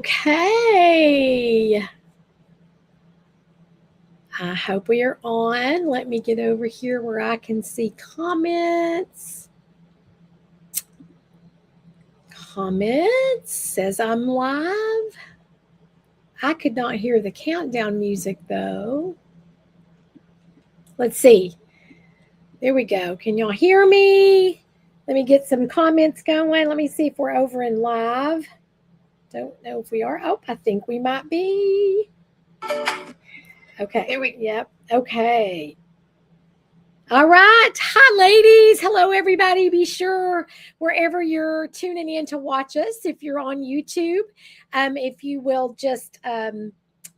Okay. I hope we are on. Let me get over here where I can see comments. Comments says I'm live. I could not hear the countdown music though. Let's see. There we go. Can y'all hear me? Let me get some comments going. Let me see if we're over in live. Don't know if we are. Oh, I think we might be. Okay. There we go. Yep. Okay. All right. Hi, ladies. Hello, everybody. Be sure wherever you're tuning in to watch us, if you're on YouTube, if you will just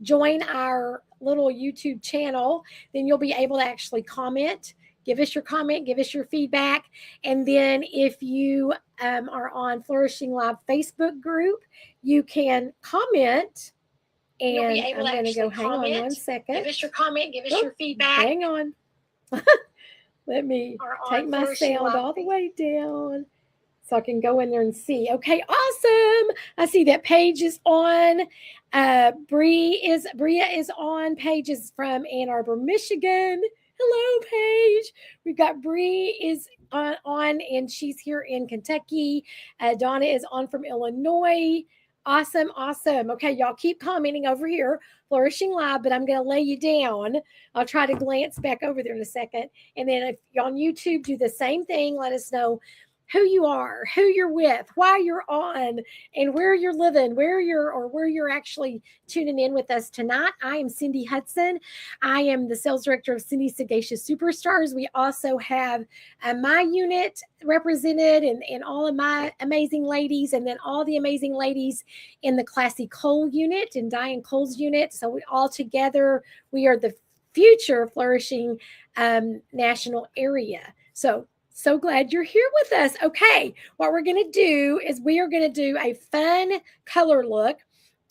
join our little YouTube channel, then you'll be able to actually comment. Give us your comment, give us your feedback. And then if you are on Flourishing Live Facebook group, you can comment. And I'm going to go hang on 1 second. Give us your comment, give us your feedback. Hang on. Let me take my sound all the way down so I can go in there and see. Okay, awesome. I see that Paige is on. Bria is on. Paige is from Ann Arbor, Michigan. Hello, Paige. We've got Bree is on, and she's here in Kentucky. Donna is on from Illinois. Awesome. Okay, y'all keep commenting over here, Flourishing Live, but I'm going to lay you down. I'll try to glance back over there in a second. And then if you're on YouTube, do the same thing. Let us know who you are, who you're with, why you're on, and where you're living, where you're actually tuning in with us tonight. I am Cindy Hudson. I am the sales director of Cindy Sagacious Superstars. We also have my unit represented and all of my amazing ladies, and then all the amazing ladies in the Classy Cole unit and Diane Cole's unit. So we all together, we are the future flourishing national area. So glad you're here with us. Okay, what we're going to do is we are going to do a fun color look.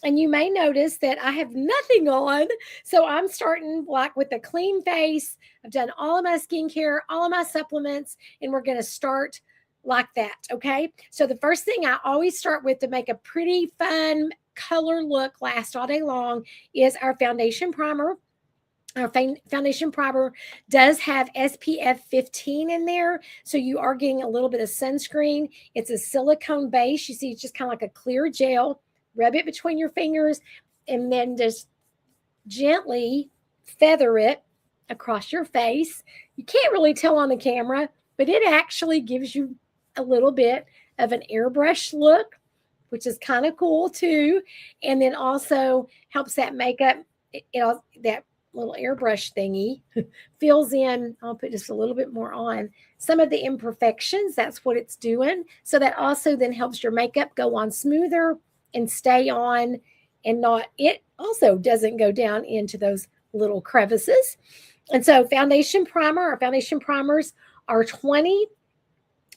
And you may notice that I have nothing on. So I'm starting like with a clean face. I've done all of my skincare, all of my supplements, and we're going to start like that. Okay. So the first thing I always start with to make a pretty fun color look last all day long is our foundation primer. Our foundation primer does have SPF 15 in there, so you are getting a little bit of sunscreen. It's a silicone base. You see, it's just kind of like a clear gel. Rub it between your fingers, and then just gently feather it across your face. You can't really tell on the camera, but it actually gives you a little bit of an airbrush look, which is kind of cool too, and then also helps that makeup, that little airbrush thingy fills in. I'll put just a little bit more on some of the imperfections. That's what it's doing. So that also then helps your makeup go on smoother and stay on, and it also doesn't go down into those little crevices. And so foundation primer, our foundation primers are $20.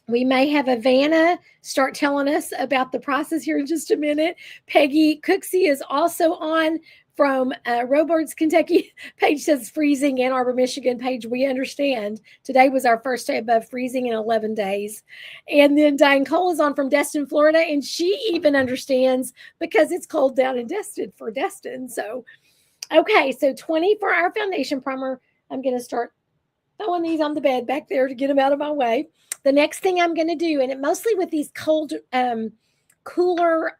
We may have Ivana start telling us about the prices here in just a minute. Peggy Cooksey is also on from Robards, Kentucky. Paige says freezing, Ann Arbor, Michigan. Paige, we understand. Today was our first day above freezing in 11 days. And then Diane Cole is on from Destin, Florida, and she even understands because it's cold down in Destin for Destin. So, okay, so 20 for our foundation primer. I'm going to start throwing these on the bed back there to get them out of my way. The next thing I'm going to do, and it mostly with these cold, cooler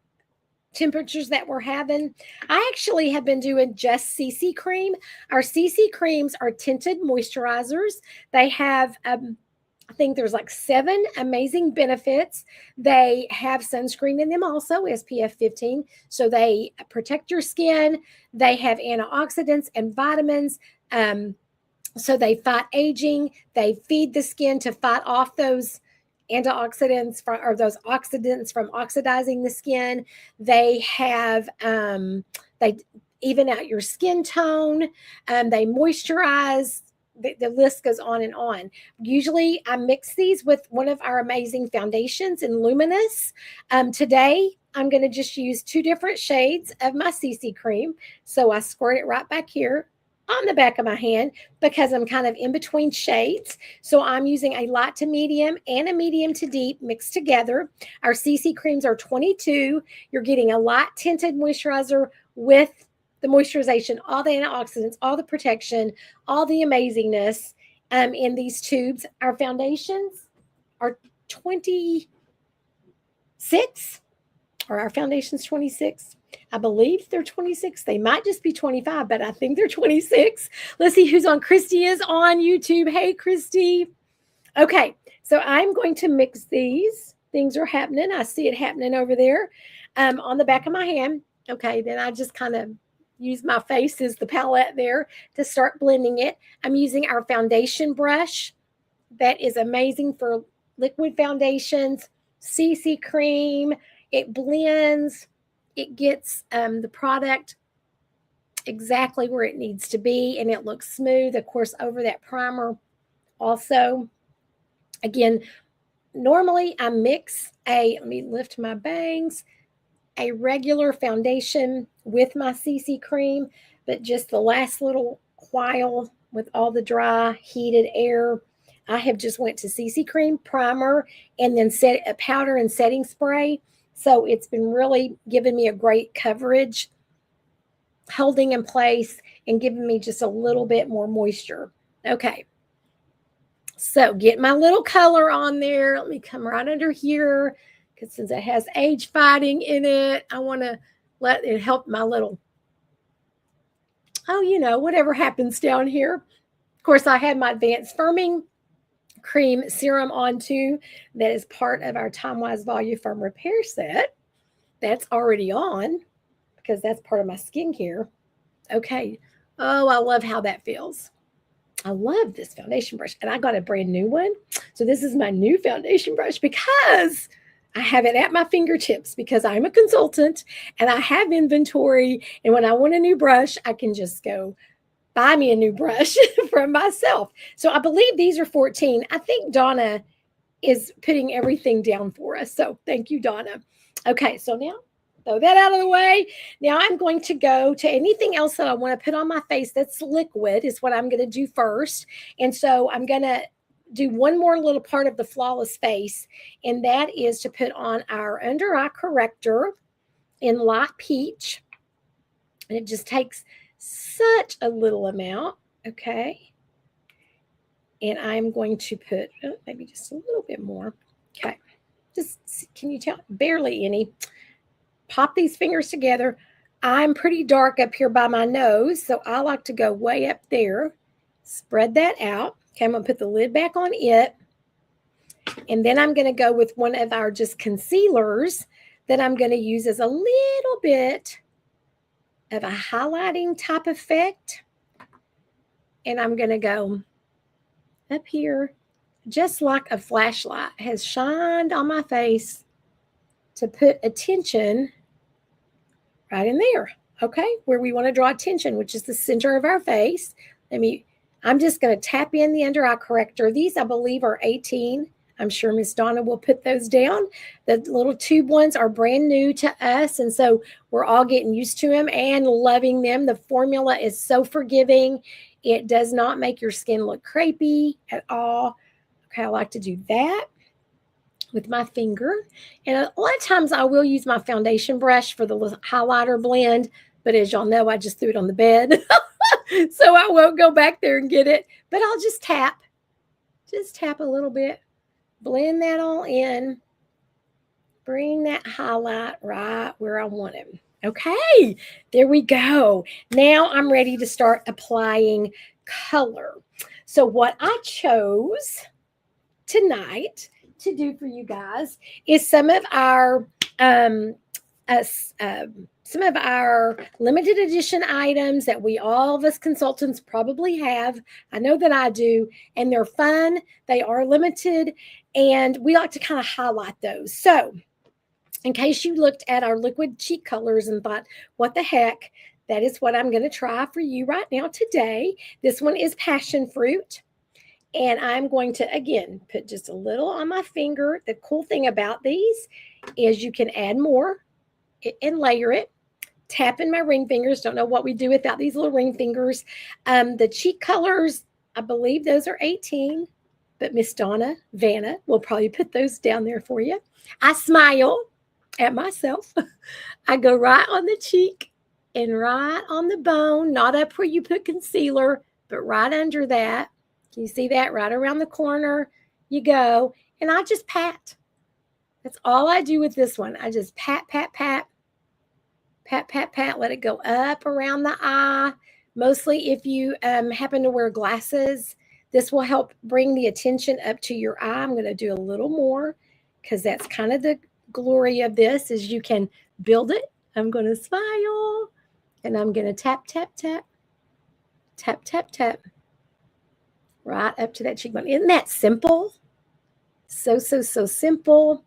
temperatures that we're having, I actually have been doing just CC cream. Our CC creams are tinted moisturizers. They have, I think there's like 7 amazing benefits. They have sunscreen in them also, SPF 15. So they protect your skin. They have antioxidants and vitamins. So they fight aging. They feed the skin to fight off those antioxidants or those oxidants from oxidizing the skin. They have they even out your skin tone. They moisturize. The list goes on and on. Usually I mix these with one of our amazing foundations in Luminous. Today I'm going to just use 2 different shades of my CC cream. So I squirt it right back here on the back of my hand because I'm kind of in between shades. So I'm using a light to medium and a medium to deep mixed together. Our CC creams are 22. You're getting a light tinted moisturizer with the moisturization, all the antioxidants, all the protection, all the amazingness in these tubes. Our foundations are 26, or our foundation's 26. I believe they're 26. They might just be 25, but I think they're 26. Let's see who's on. Christy is on YouTube. Hey, Christy. Okay, so I'm going to mix these. Things are happening. I see it happening over there on the back of my hand. Okay, then I just kind of use my face as the palette there to start blending it. I'm using our foundation brush. That is amazing for liquid foundations. CC cream. It blends. It gets the product exactly where it needs to be, and it looks smooth, of course, over that primer also. Again, normally I mix let me lift my bangs, a regular foundation with my CC cream, but just the last little while with all the dry, heated air, I have just went to CC cream, primer, and then set a powder and setting spray. So it's been really giving me a great coverage, holding in place, and giving me just a little bit more moisture. Okay. So get my little color on there. Let me come right under here because since it has age fighting in it, I want to let it help my little, whatever happens down here. Of course, I have my advanced firming cream serum on too. That is part of our Time Wise Volume Firm Repair Set. That's already on because that's part of my skincare. Okay. Oh, I love how that feels. I love this foundation brush, and I got a brand new one. So this is my new foundation brush because I have it at my fingertips because I'm a consultant and I have inventory. And when I want a new brush, I can just go buy me a new brush from myself. So I believe these are 14. I think Donna is putting everything down for us. So thank you, Donna. Okay, so now throw that out of the way. Now I'm going to go to anything else that I want to put on my face that's liquid is what I'm going to do first. And so I'm going to do one more little part of the Flawless Face, and that is to put on our under eye corrector in light peach. And it just takes such a little amount, okay? And I'm going to put maybe just a little bit more. Okay, just, can you tell? Barely any. Pop these fingers together. I'm pretty dark up here by my nose, so I like to go way up there. Spread that out. Okay, I'm going to put the lid back on it. And then I'm going to go with one of our just concealers that I'm going to use as a little bit of a highlighting type effect. And I'm going to go up here just like a flashlight has shined on my face to put attention right in there, okay, where we want to draw attention, which is the center of our face. I'm just going to tap in the under eye corrector. These, I believe, are 18. I'm sure Miss Donna will put those down. The little tube ones are brand new to us, and so we're all getting used to them and loving them. The formula is so forgiving. It does not make your skin look crepey at all. Okay, I like to do that with my finger. And a lot of times I will use my foundation brush for the highlighter blend, but as y'all know, I just threw it on the bed. So I won't go back there and get it, but I'll just tap a little bit, blend that all in, bring that highlight right where I want it. Okay, there we go. Now I'm ready to start applying color. So what I chose tonight to do for you guys is some of our limited edition items that all of us consultants probably have. I know that I do, and they're fun. They are limited, and we like to kind of highlight those. So in case you looked at our liquid cheek colors and thought, what the heck, that is what I'm going to try for you right now today. This one is passion fruit. And I'm going to, again, put just a little on my finger. The cool thing about these is you can add more and layer it. tapping my ring fingers. Don't know what we do without these little ring fingers. The cheek colors, I believe those are 18, but Miss Donna Vanna will probably put those down there for you. I smile at myself. I go right on the cheek and right on the bone, not up where you put concealer, but right under that. Can you see that? Right around the corner you go. And I just pat. That's all I do with this one. I just pat, pat, pat, pat, pat, pat. Let it go up around the eye. Mostly if you happen to wear glasses, this will help bring the attention up to your eye. I'm going to do a little more because that's kind of the glory of this is you can build it. I'm going to smile and I'm going to tap, tap, tap, tap, tap, tap, right up to that cheekbone. Isn't that simple? So, so, so simple.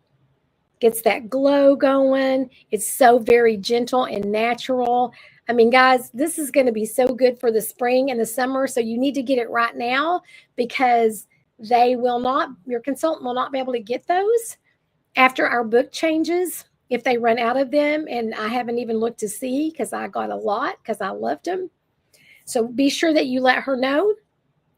Gets that glow going. It's so very gentle and natural. I mean, guys, this is going to be so good for the spring and the summer. So you need to get it right now because your consultant will not be able to get those after our book changes if they run out of them. And I haven't even looked to see because I got a lot because I loved them. So be sure that you let her know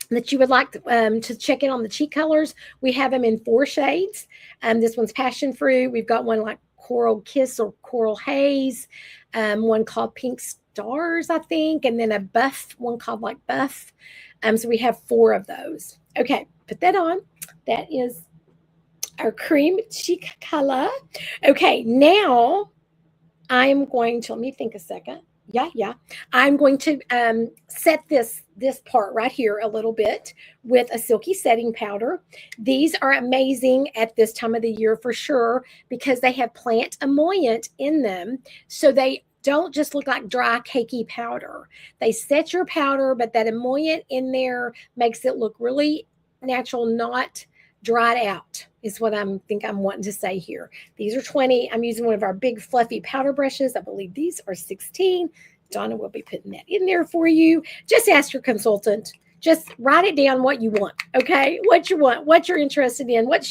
that you would like to check in on the cheek colors. We have them in 4 shades. This one's passion fruit. We've got one like coral kiss or coral haze, one called pink stars, I think, and then a buff, one called like buff. So we have 4 of those. Okay, put that on. That is our cream cheek color. Okay, now I'm going to, let me think a second. Yeah. I'm going to set this part right here a little bit with a silky setting powder. These are amazing at this time of the year for sure because they have plant emollient in them. So they don't just look like dry, cakey powder. They set your powder, but that emollient in there makes it look really natural, not dried out is what I'm wanting to say here. These are 20. I'm using one of our big fluffy powder brushes. I believe these are 16. Donna will be putting that in there for you. Just ask your consultant. Just write it down what you want. Okay, what you want, what you're interested in, what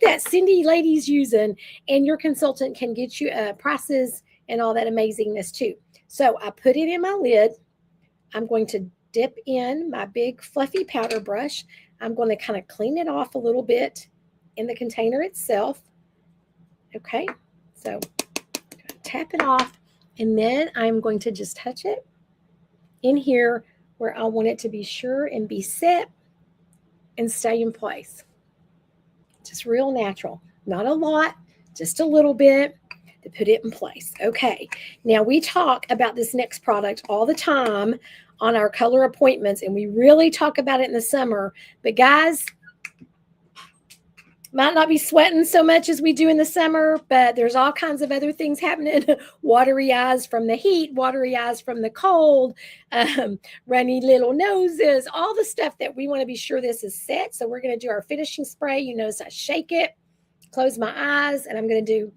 that Cindy lady's using, and your consultant can get you prices and all that amazingness too. So I put it in my lid. I'm going to dip in my big fluffy powder brush. I'm going to kind of clean it off a little bit in the container itself. Okay, so tap it off, and then I'm going to just touch it in here where I want it to be sure and be set and stay in place. Just real natural, not a lot, just a little bit to put it in place. Okay, now we talk about this next product all the time on our color appointments, and we really talk about it in the summer. But guys, might not be sweating so much as we do in the summer, but there's all kinds of other things happening. Watery eyes from the heat, watery eyes from the cold, runny little noses, all the stuff that we want to be sure this is set. So we're going to do our finishing spray. You notice I shake it, close my eyes, and I'm going to do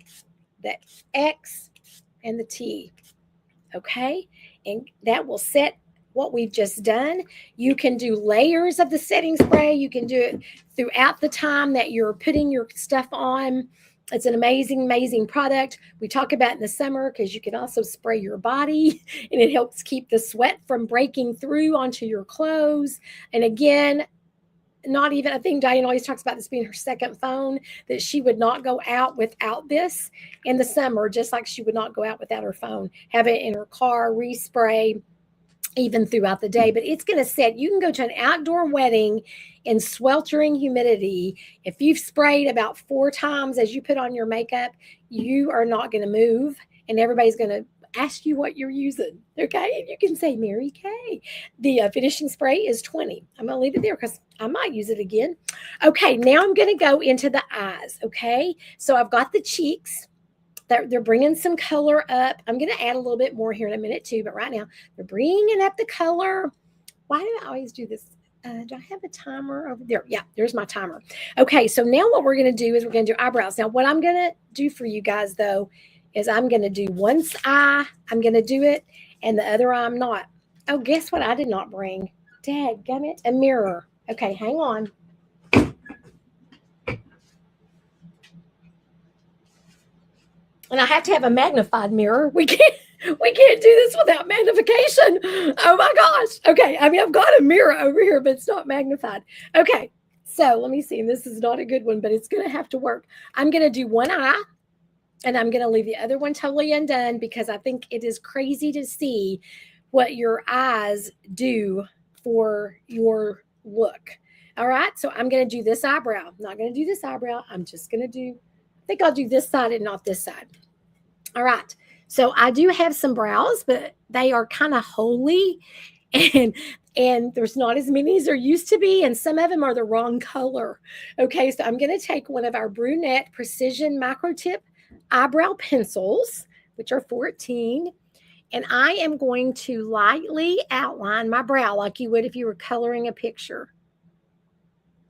the X and the T. Okay, and that will set what we've just done. You can do layers of the setting spray. You can do it throughout the time that you're putting your stuff on. It's an amazing, amazing product. We talk about it in the summer because you can also spray your body and it helps keep the sweat from breaking through onto your clothes. And again, I think Diane always talks about this being her second phone, that she would not go out without this in the summer, just like she would not go out without her phone. Have it in her car, respray, even throughout the day. But it's going to set, you can go to an outdoor wedding in sweltering humidity. If you've sprayed about 4 times as you put on your makeup, you are not going to move, and everybody's going to ask you what you're using. Okay, and you can say Mary Kay. The finishing spray is 20. I'm going to leave it there because I might use it again. Okay, now I'm going to go into the eyes. Okay, so I've got the cheeks. They're bringing some color up. I'm going to add a little bit more here in a minute too, but right now they're bringing up the color. Why do I always do this? Do I have a timer over there? Yeah, there's my timer. Okay, so now what we're going to do is we're going to do eyebrows. Now, what I'm going to do for you guys, though, is I'm going to do one eye. I'm going to do it, and the other eye I'm not. Oh, guess what I did not bring? Dadgummit, a mirror. Okay, hang on. And I have to have a magnified mirror. We can't. We can't do this without magnification. Oh my gosh. Okay. I mean, I've got a mirror over here, but it's not magnified. Okay. So let me see. This is not a good one, but it's going to have to work. I'm going to do one eye and I'm going to leave the other one totally undone because I think it is crazy to see what your eyes do for your look. All right. So I'm going to do this eyebrow. I'm not going to do this eyebrow. I'm just going to do, I think I'll do this side and not this side. All right. So I do have some brows, but they are kind of holy and there's not as many as there used to be, and some of them are the wrong color. Okay, so I'm going to take one of our brunette precision micro tip eyebrow pencils, which are 14, and I am going to lightly outline my brow like you would if you were coloring a picture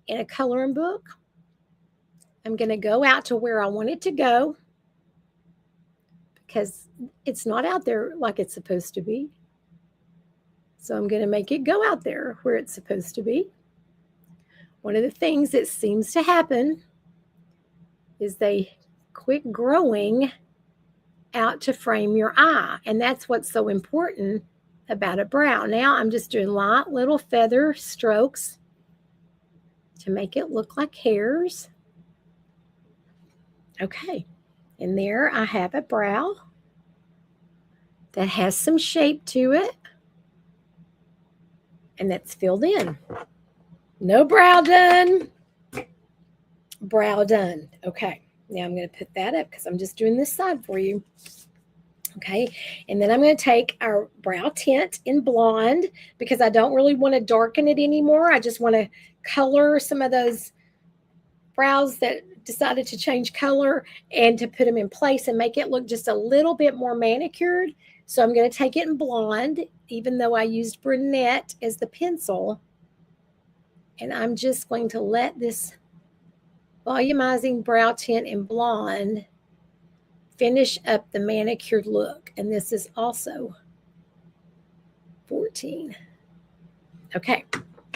in a coloring book. I'm going to go out to where I want it to go, because it's not out there like it's supposed to be. So I'm going to make it go out there where it's supposed to be. One of the things that seems to happen is they quit growing out to frame your eye. And that's what's so important about a brow. Now I'm just doing light little feather strokes to make it look like hairs. Okay. And there I have a brow that has some shape to it. And that's filled in. No brow done. Brow done. Okay. Now I'm going to put that up because I'm just doing this side for you. Okay. And then I'm going to take our brow tint in blonde because I don't really want to darken it anymore. I just want to color some of those brows that decided to change color and to put them in place and make it look just a little bit more manicured. So I'm going to take it in blonde, even though I used brunette as the pencil. And I'm just going to let this volumizing brow tint in blonde finish up the manicured look. And this is also 14. Okay,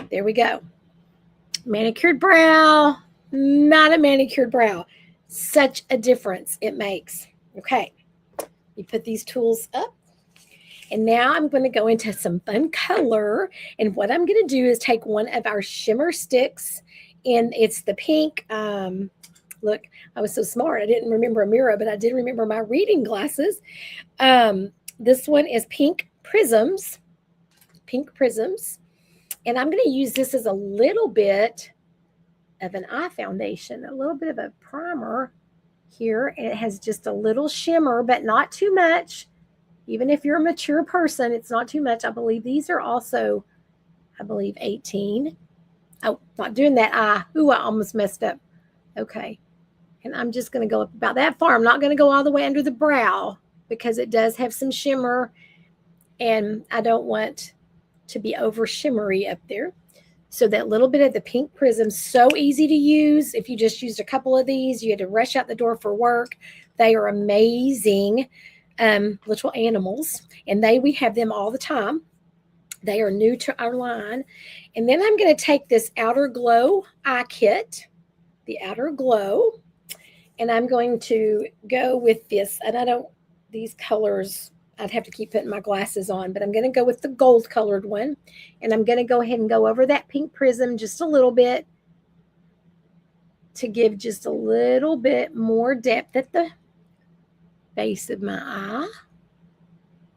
there we go. Manicured brow, not a manicured brow. Such a difference it makes. Okay, you put these tools up. And now I'm going to go into some fun color. And what I'm going to do is take one of our shimmer sticks, and it's the pink. Look, I was so smart. I didn't remember a mirror, but I did remember my reading glasses. This one is pink prisms. Pink prisms. And I'm going to use this as a little bit of an eye foundation, a little bit of a primer here. And it has just a little shimmer, but not too much. Even if you're a mature person, it's not too much. I believe these are also, 18. Oh, not doing that eye. Ooh, I almost messed up. Okay. And I'm just going to go up about that far. I'm not going to go all the way under the brow because it does have some shimmer and I don't want to be over shimmery up there. So that little bit of the pink prism, so easy to use. If you just used a couple of these, you had to rush out the door for work. They are amazing. Little animals, and we have them all the time. They are new to our line. And then I'm going to take this Outer Glow eye kit, the Outer Glow, and I'm going to go with this. And these colors, I'd have to keep putting my glasses on, but I'm going to go with the gold colored one. And I'm going to go ahead and go over that pink prism just a little bit to give just a little bit more depth at the base of my eye,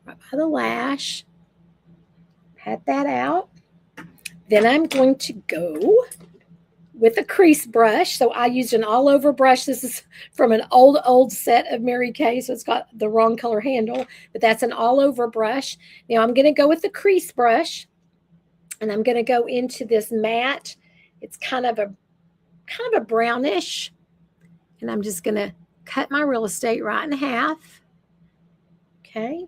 right by the lash. Pat that out. Then I'm going to go with a crease brush. So I used an all-over brush. This is from an old set of Mary Kay, so it's got the wrong color handle, but that's an all-over brush. Now I'm going to go with the crease brush, and I'm going to go into this matte. It's kind of a brownish, and I'm just going to cut my real estate right in half. Okay.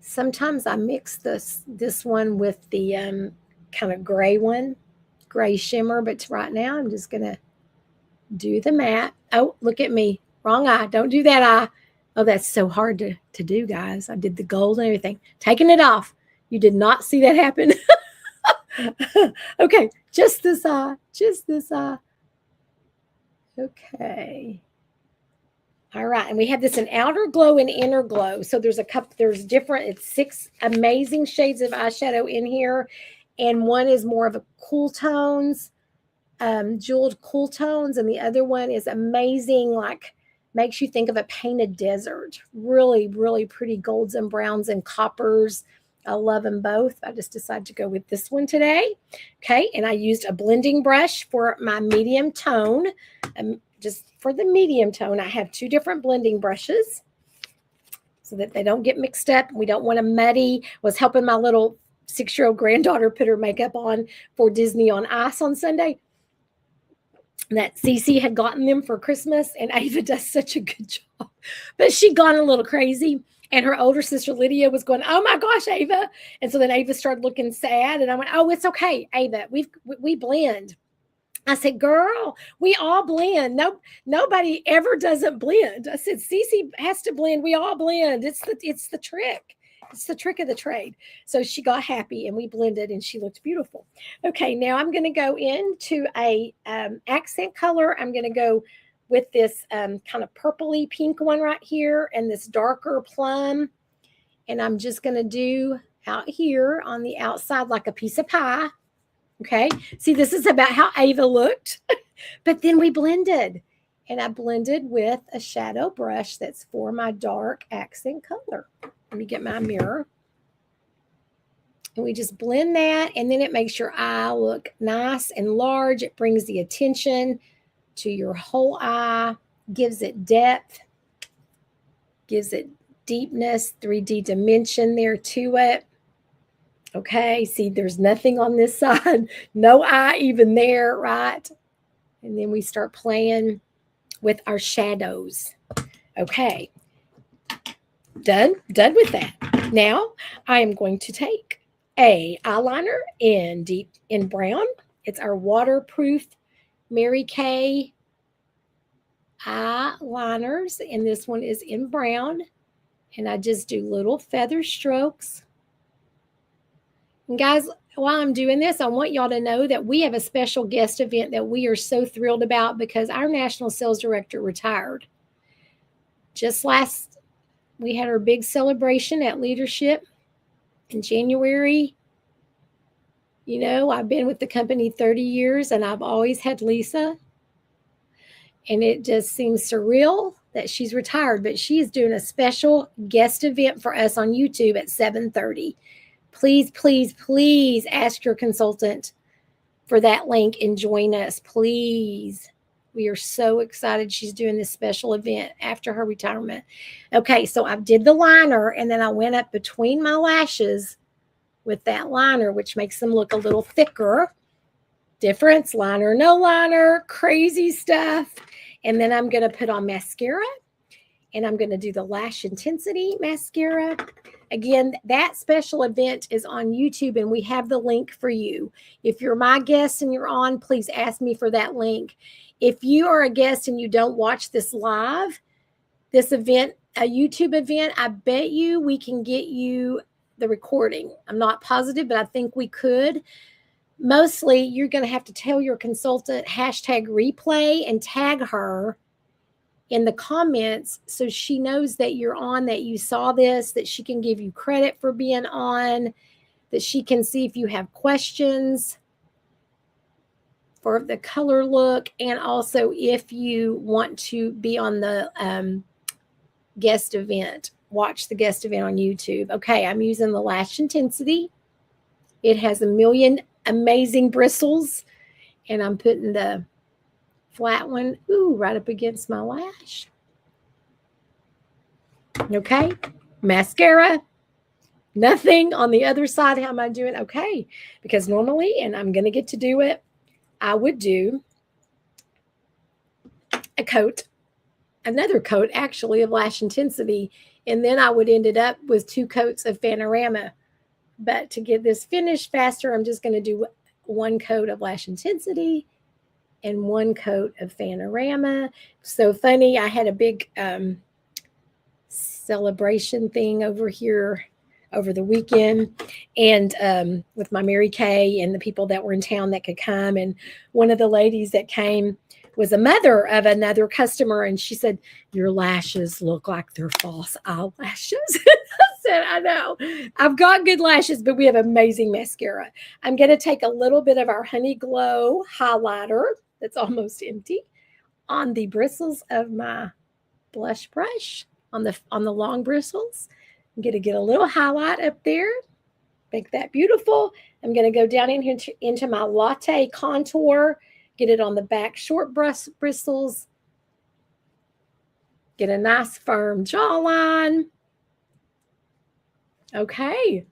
Sometimes I mix this one with the kind of gray one, gray shimmer, but right now I'm just going to do the matte. Oh, look at me. Wrong eye. Don't do that eye. Oh, that's so hard to do, guys. I did the gold and everything. Taking it off. You did not see that happen. Okay, just this eye. Just this eye. Okay. All right, and we have this in outer glow and inner glow. So there's it's 6 amazing shades of eyeshadow in here. And one is more of a cool tones, jeweled cool tones. And the other one is amazing, like makes you think of a painted desert. Really, really pretty golds and browns and coppers. I love them both. I just decided to go with this one today. Okay, and I used a blending brush for my medium tone. Just for the medium tone, I have 2 different blending brushes so that they don't get mixed up. We don't want to muddy. Was helping my little 6-year-old granddaughter put her makeup on for Disney on Ice on Sunday. That Cece had gotten them for Christmas, and Ava does such a good job. But she'd gone a little crazy, and her older sister Lydia was going, "Oh my gosh, Ava!" And so then Ava started looking sad, and I went, "Oh, it's okay, Ava. We blend." I said, "Girl, we all blend. Nobody ever doesn't blend." I said, "Cece has to blend. We all blend. It's the trick. It's the trick of the trade." So she got happy, and we blended, and she looked beautiful. Okay, now I'm going to go into a accent color. I'm going to go with this kind of purpley pink one right here, and this darker plum. And I'm just going to do out here on the outside like a piece of pie. Okay, see, this is about how Ava looked, but then we blended, and I blended with a shadow brush that's for my dark accent color. Let me get my mirror, and we just blend that, and then it makes your eye look nice and large. It brings the attention to your whole eye, gives it depth, gives it deepness, 3D dimension there to it. Okay, see, there's nothing on this side, no eye even there, right? And then we start playing with our shadows. Okay, done with that. Now I am going to take a eyeliner in brown. It's our waterproof Mary Kay eyeliners, and this one is in brown. And I just do little feather strokes. And guys, while I'm doing this, I want y'all to know that we have a special guest event that we are so thrilled about because our national sales director retired. We had our big celebration at Leadership in January. You know, I've been with the company 30 years, and I've always had Lisa. And it just seems surreal that she's retired, but she is doing a special guest event for us on YouTube at 7:30. Please, please, please ask your consultant for that link and join us, please. We are so excited she's doing this special event after her retirement. Okay, so I did the liner, and then I went up between my lashes with that liner, which makes them look a little thicker. Difference, liner, no liner, crazy stuff. And then I'm going to put on mascara, and I'm going to do the Lash Intensity mascara. Again, that special event is on YouTube, and we have the link for you. If you're my guest and you're on, please ask me for that link. If you are a guest and you don't watch this live, this event, a YouTube event, I bet you we can get you the recording. I'm not positive, but I think we could. Mostly, you're going to have to tell your consultant #replay and tag her in the comments so she knows that you're on, that you saw this, that she can give you credit for being on, that she can see if you have questions for the color look, and also if you want to be on the guest event, watch the guest event on YouTube. Okay, I'm using the Lash Intensity. It has a million amazing bristles, and I'm putting the flat one, right up against my lash. Okay, mascara, nothing on the other side. How am I doing? Okay, because normally, and I'm going to get to do it, I would do another coat actually of Lash Intensity, and then I would end it up with 2 coats of Panorama. But to get this finished faster, I'm just going to do 1 coat of Lash Intensity and 1 coat of Panorama. So funny, I had a big celebration thing over here over the weekend, and with my Mary Kay and the people that were in town that could come. And one of the ladies that came was a mother of another customer, and she said, your lashes look like they're false eyelashes. I said, I know. I've got good lashes, but we have amazing mascara. I'm going to take a little bit of our Honey Glow highlighter that's almost empty on the bristles of my blush brush, on the long bristles. I'm going to get a little highlight up there. Make that beautiful. I'm going to go down into my latte contour, get it on the back short bristles, get a nice firm jawline. Okay.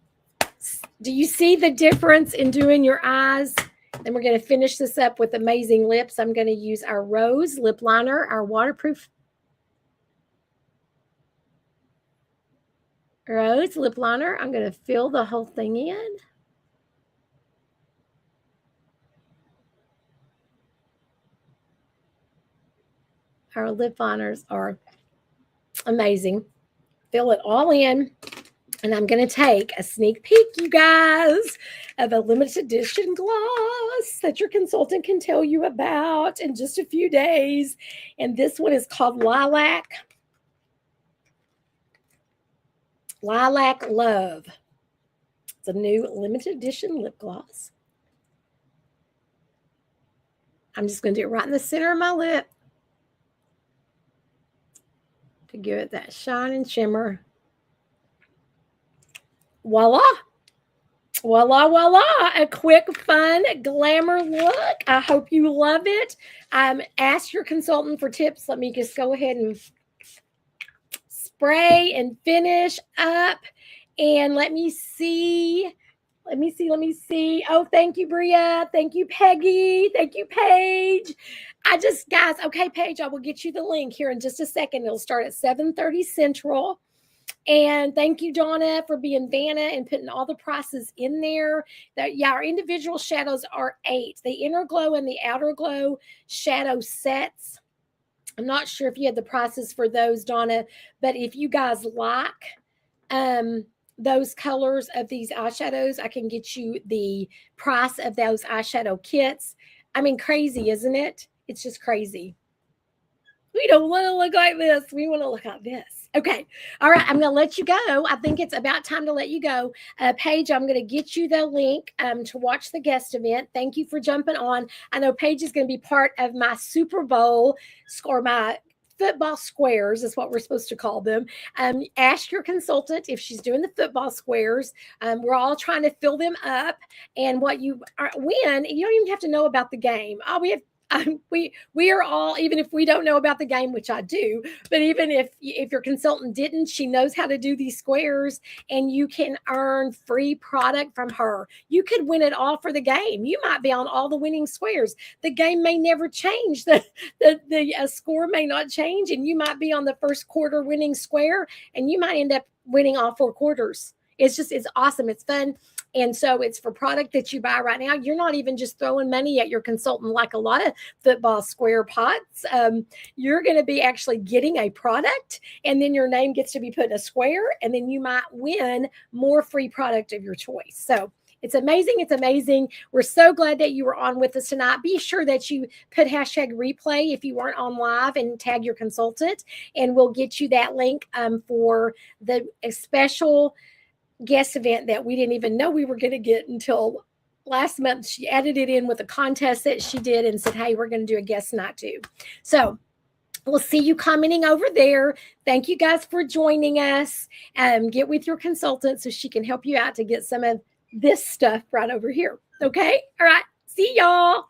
Do you see the difference in doing your eyes? Then we're going to finish this up with amazing lips. I'm going to use our Rose lip liner, our waterproof Rose lip liner. I'm going to fill the whole thing in. Our lip liners are amazing. Fill it all in. And I'm going to take a sneak peek, you guys, of a limited edition gloss that your consultant can tell you about in just a few days. And this one is called Lilac. Lilac Love. It's a new limited edition lip gloss. I'm just going to do it right in the center of my lip to give it that shine and shimmer. Voila. Voila, voila. A quick, fun, glamour look. I hope you love it. Ask your consultant for tips. Let me just go ahead and spray and finish up. And let me see. Let me see. Oh, thank you, Bria. Thank you, Peggy. Thank you, Paige. Guys, okay, Paige, I will get you the link here in just a second. It'll start at 7:30 Central. And thank you, Donna, for being Vanna and putting all the prices in there. Our individual shadows are $8. The inner glow and the outer glow shadow sets. I'm not sure if you had the prices for those, Donna, but if you guys like those colors of these eyeshadows, I can get you the price of those eyeshadow kits. I mean, crazy, isn't it? It's just crazy. We don't want to look like this. We want to look like this. Okay. All right. I'm going to let you go. I think it's about time to let you go. Paige, I'm going to get you the link to watch the guest event. Thank you for jumping on. I know Paige is going to be part of my Super Bowl or my football squares is what we're supposed to call them. Ask your consultant if she's doing the football squares. We're all trying to fill them up. And what you win, you don't even have to know about the game. All we have we are all, even if we don't know about the game, which I do, but even if your consultant didn't, she knows how to do these squares, and you can earn free product from her. You could win it all for the game. You might be on all the winning squares. The game may never change. The score may not change, and you might be on the first quarter winning square, and you might end up winning all 4 quarters. It's awesome. It's fun. And so it's for product that you buy right now. You're not even just throwing money at your consultant like a lot of football square pots. You're going to be actually getting a product, and then your name gets to be put in a square, and then you might win more free product of your choice. So it's amazing. It's amazing. We're so glad that you were on with us tonight. Be sure that you put #replay if you weren't on live and tag your consultant, and we'll get you that link for the special guest event that we didn't even know we were going to get until last month. She added it in with a contest that she did and said, hey, we're going to do a guest night too. So we'll see you commenting over there. Thank you guys for joining us. Get with your consultant so she can help you out to get some of this stuff right over here. Okay. All right. See y'all.